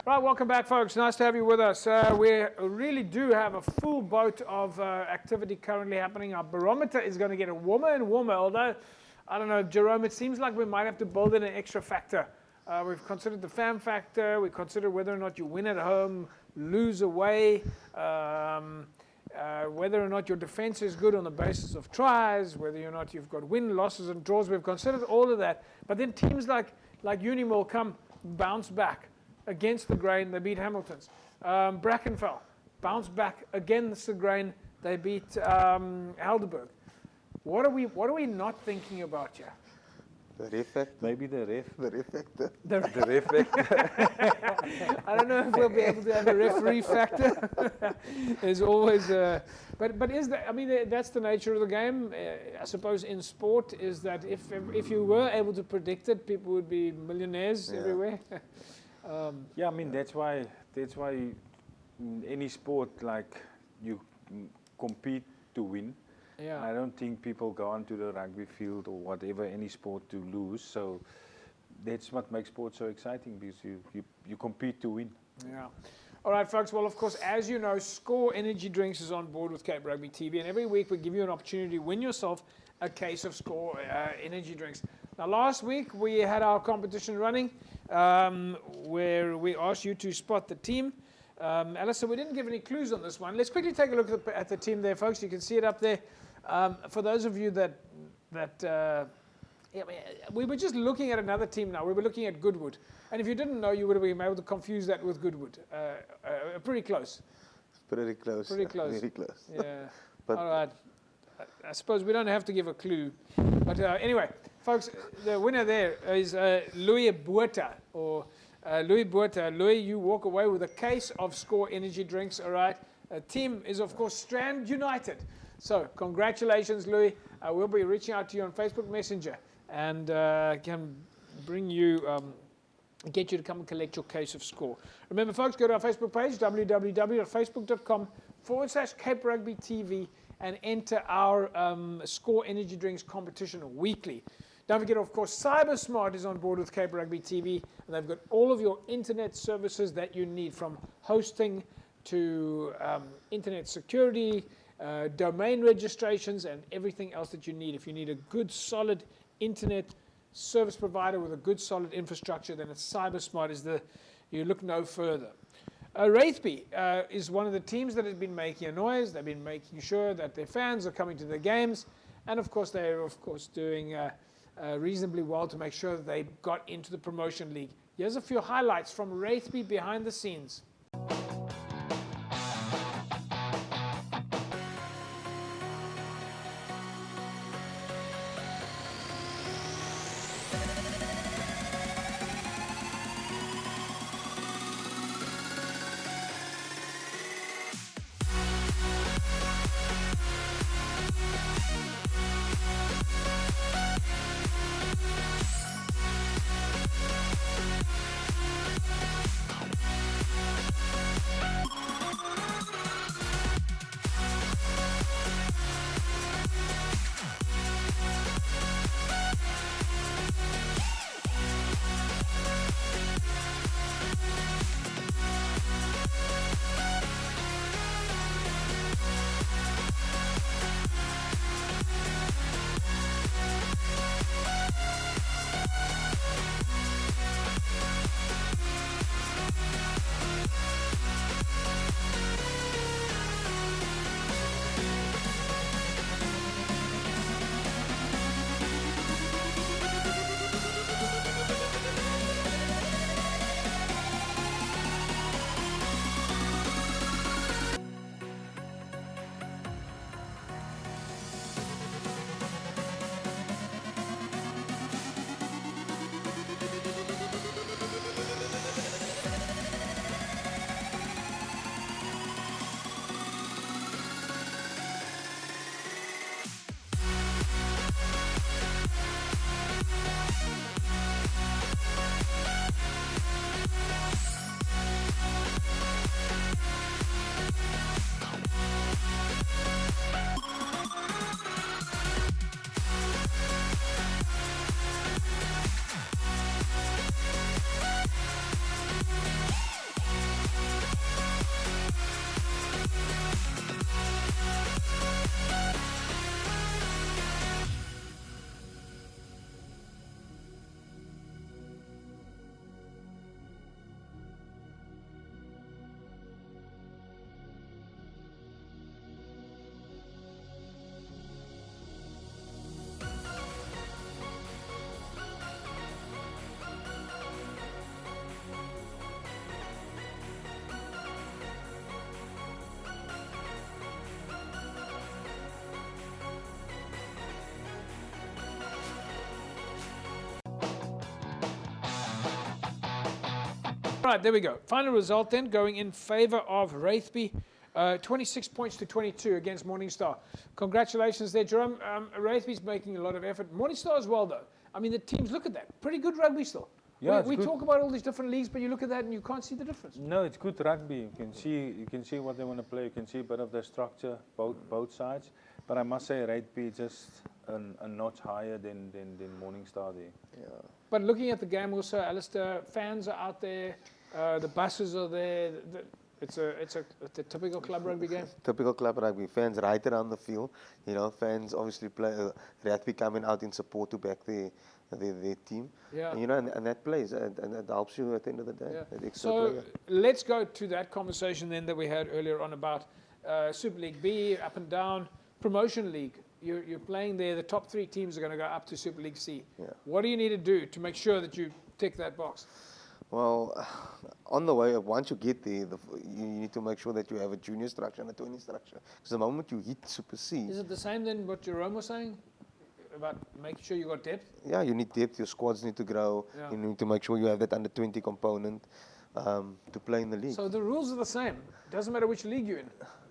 Right, welcome back, folks. Nice to have you with us. We really do have a full boat of activity currently happening. Our barometer is going to get warmer and warmer, although, I don't know, Jerome, it seems like we might have to build in an extra factor. We've considered the fan factor. We considered whether or not you win at home, lose away, whether or not your defense is good on the basis of tries, whether or not you've got win, losses, and draws. We've considered all of that. But then teams like Unimall come bounce back against the grain. They beat Hamilton's. Brackenfell bounce back against the grain. They beat Helderberg. What are we not thinking about here? The ref factor. Maybe the ref. The ref factor. The ref factor. I don't know if we'll be able to have a referee factor. There's always but is that? I mean, that's the nature of the game. I suppose in sport is that if you were able to predict it, people would be millionaires everywhere. Yeah, I mean that's why in any sport, like, you compete to win. Yeah. I don't think people go onto the rugby field or whatever, any sport, to lose. So that's what makes sport so exciting, because you compete to win. Yeah. All right, folks. Well, of course, as you know, Score Energy Drinks is on board with Cape Rugby TV, and every week we give you an opportunity to win yourself a case of Score Energy Drinks. Now, last week we had our competition running, where we asked you to spot the team. Alistair, we didn't give any clues on this one. Let's quickly take a look at the team there, folks. You can see it up there. For those of you that we were just looking at another team now. We were looking at Goodwood. And if you didn't know, you would have been able to confuse that with Goodwood. Pretty close. Pretty close. Pretty close. Very close. Yeah. But all right. I suppose we don't have to give a clue. But anyway, folks, the winner there is Louis Botha, or Louis Botha. Louis, you walk away with a case of Score Energy Drinks, all right? Team is, of course, Strand United. So congratulations, Louis. We'll be reaching out to you on Facebook Messenger and can bring you, get you to come and collect your case of Score. Remember, folks, go to our Facebook page, www.facebook.com/Cape Rugby TV, and enter our Score Energy Drinks competition weekly. Don't forget, of course, CyberSmart is on board with Cape Rugby TV, and they've got all of your internet services that you need, from hosting to internet security, domain registrations, and everything else that you need. If you need a good, solid internet service provider with a good, solid infrastructure, then CyberSmart you look no further. Raithby is one of the teams that has been making a noise. They've been making sure that their fans are coming to their games, and of course they're doing reasonably well to make sure that they got into the promotion league. Here's a few highlights from Raithby behind the scenes. Right, there we go. Final result then, going in favour of Raithby. 26 points to 22 against Morningstar. Congratulations there, Jerome. Raithby's making a lot of effort. Morningstar as well, though. I mean, the teams, look at that. Pretty good rugby still. Yeah, we talk about all these different leagues, but you look at that and you can't see the difference. No, it's good rugby. You can see what they want to play. You can see a bit of the structure, both sides. But I must say, Raithby just a notch higher than Morningstar there. Yeah. But looking at the game also, Alistair, fans are out there. The buses are there. It's a typical club rugby game. Typical club rugby. Fans right around the field. You know, fans obviously play. Raithby coming out in support to back their team. Yeah. And, you know, and that plays, and it helps you at the end of the day. Yeah. That extra So player. let's go to that conversation then that we had earlier on about Super League B, up and down, Promotion League. You're playing there. The top 3 teams are going to go up to Super League C. Yeah. What do you need to do to make sure that you tick that box? Well, on the way, once you get there, you need to make sure that you have a junior structure and a 20 structure. Because the moment you hit Super C, Is it the same then what Jerome was saying about making sure you got depth? yeah, you need depth. Your squads need to grow. Yeah. You need to make sure you have that under 20 component to play in the league. So the rules are the same. Doesn't matter which league you're in,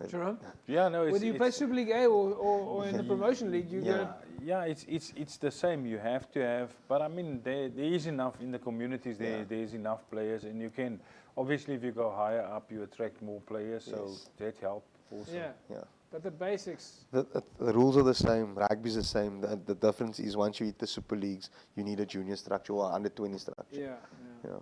Jerome. Yeah, no, Whether you play Super League A or in the Promotion League, you Yeah. Yeah, it's the same. You have to have, but I mean, there is enough in the communities. There's enough players, and you can obviously, if you go higher up, you attract more players. So Yes. that helps also. Yeah. Yeah. But the basics. The rules are the same. Rugby is the same. The difference is once you hit the Super Leagues, you need a junior structure or under 20 structure. Yeah. Yeah.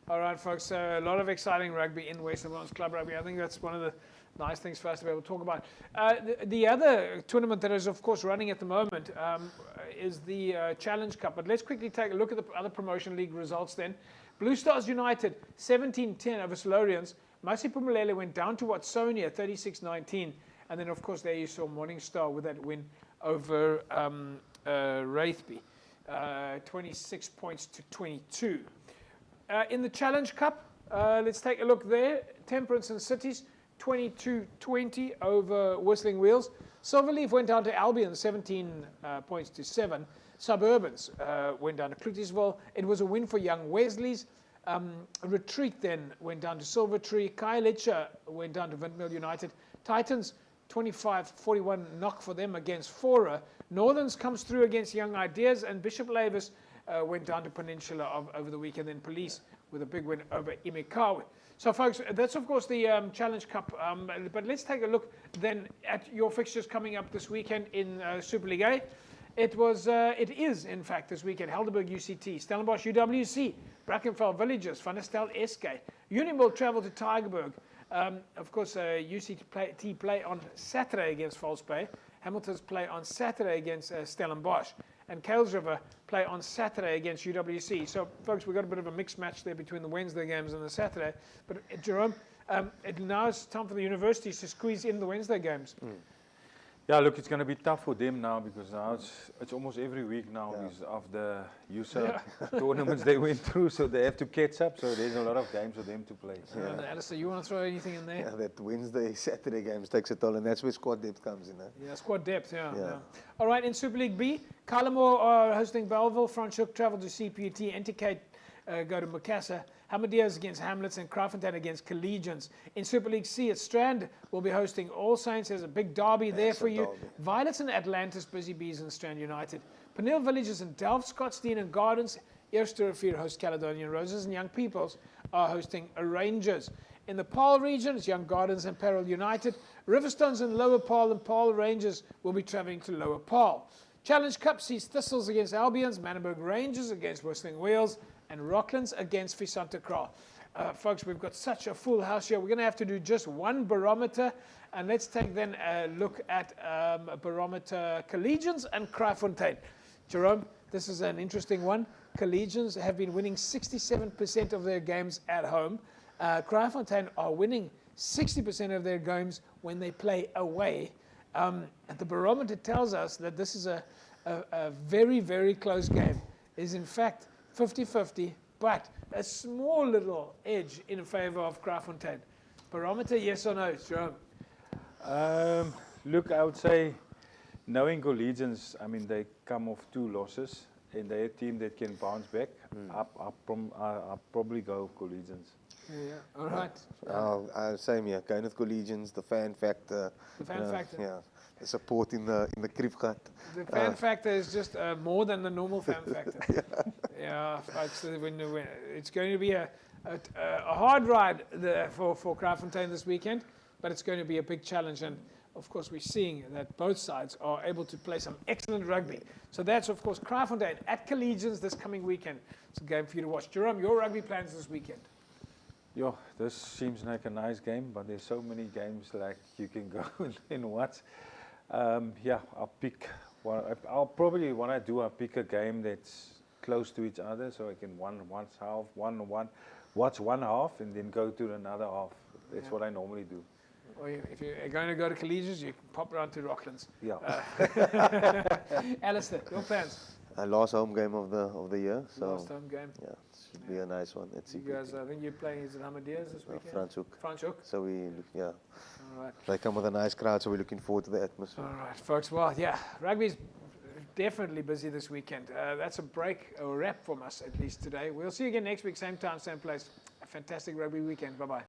All right, folks. So a lot of exciting rugby in Western Province Club Rugby. I think that's one of the nice things for us to be able to talk about. The other tournament that is, of course, running at the moment is the Challenge Cup. But let's quickly take a look at the other Promotion League results then. Blue Stars United, 17-10 over Solorians. Masi Pumalele went down to Watsonia, 36-19. And then, of course, there you saw Morningstar with that win over Raithby, 26 points to 22. In the Challenge Cup, let's take a look there. Temperance and Cities, 22-20 over Whistling Wheels. Silverleaf went down to Albion, 17 points to 7. Suburbans went down to Cloutiesville. It was a win for Young Wesley's. Retreat then went down to Silvertree. Khayelitsha went down to Windmill United. Titans, 25-41 knock for them against Fora. Northerns comes through against Young Ideas, and Bishop Lavis went down to Peninsula over the weekend. Then Police with a big win over Imekawe. So, folks, that's of course the Challenge Cup. But let's take a look then at your fixtures coming up this weekend in Super League A. It is in fact this weekend. Helderberg UCT, Stellenbosch UWC, Brackenfell Villages, Van der Stel SK. Union will travel to Tygerberg. Of course, UCT play on Saturday against False Bay. Hamilton's play on Saturday against Stellenbosch. And Kales River play on Saturday against UWC. So, folks, we've got a bit of a mixed match there between the Wednesday games and the Saturday. But, Jerome, now it's time for the universities to squeeze in the Wednesday games. Yeah, look, it's going to be tough for them now because now it's almost every week now because of the USA tournaments they went through, so they have to catch up. So there's a lot of games for them to play. Alistair, you want to throw anything in there? Yeah, that Wednesday, Saturday games takes a toll, and that's where squad depth comes in. Yeah, squad depth, yeah. Yeah. All right, in Super League B, Cullimore are hosting Belleville, Franschhoek travel to CPUT, Entercape go to Macassar, Hamadias against Hamlets, and Kraaifontein against Collegians. In Super League C, at Strand, we'll be hosting All Saints. There's a big derby there for you. Derby. Violets and Atlantis, Busy Bees and Strand United. Peniel Villages and Delft, Scottsdene and Gardens. Eerste Rivier host Caledonian Roses, and Young Peoples are hosting Rangers. In the Paarl region, it's Young Gardens and Peril United. Riverstones and Lower Paarl and Paarl Rangers will be travelling to Lower Paarl. Challenge Cup sees Thistles against Albions, Manenberg Rangers against Whistling Wheels, and Rocklands against Visanta Kra. Folks, we've got such a full house here. We're going to have to do just one barometer. And let's take then a look at a barometer Collegians and Kraaifontein. Jerome, this is an interesting one. Collegians have been winning 67% of their games at home. Kraaifontein are winning 60% of their games when they play away. And the barometer tells us that this is a very, very close game. It is in fact 50-50, but a small little edge in favor of Kraaifontein. Barometer, yes or no, Jerome? Look, I would say, knowing Collegians, I mean, they come off 2 losses, and they're a team that can bounce back, I'll probably go Collegians. Yeah. All right. Same here. Going with Collegians, the fan factor. The fan factor. Yeah. The support in the Kripgat. The fan factor is just more than the normal fan factor. Yeah, folks, it's going to be a hard ride for Kraaifontein this weekend, but it's going to be a big challenge. And of course, we're seeing that both sides are able to play some excellent rugby. So that's, of course, Kraaifontein at Collegians this coming weekend. It's a game for you to watch. Jerome, your rugby plans this weekend? Yeah, this seems like a nice game, but there's so many games like you can go and watch. Yeah, I'll pick one. I'll probably I'll pick a game that's close to each other, so I can watch one half and then go to another half. That's what I normally do. Or if you're going to go to Collegians, you can pop around to Rocklands. Yeah. Alistair, your plans? Last home game of the year. So Last home game. yeah, it should be a nice one. Let's see. You guys, I think you're playing, is it Ahmadiyya's this weekend? Franschhoek. So yeah. All right. They come with a nice crowd, so we're looking forward to the atmosphere. All right, folks. Well, yeah, rugby's definitely busy this weekend. That's a wrap from us, at least today. We'll see you again next week, same time, same place. A fantastic rugby weekend. Bye-bye.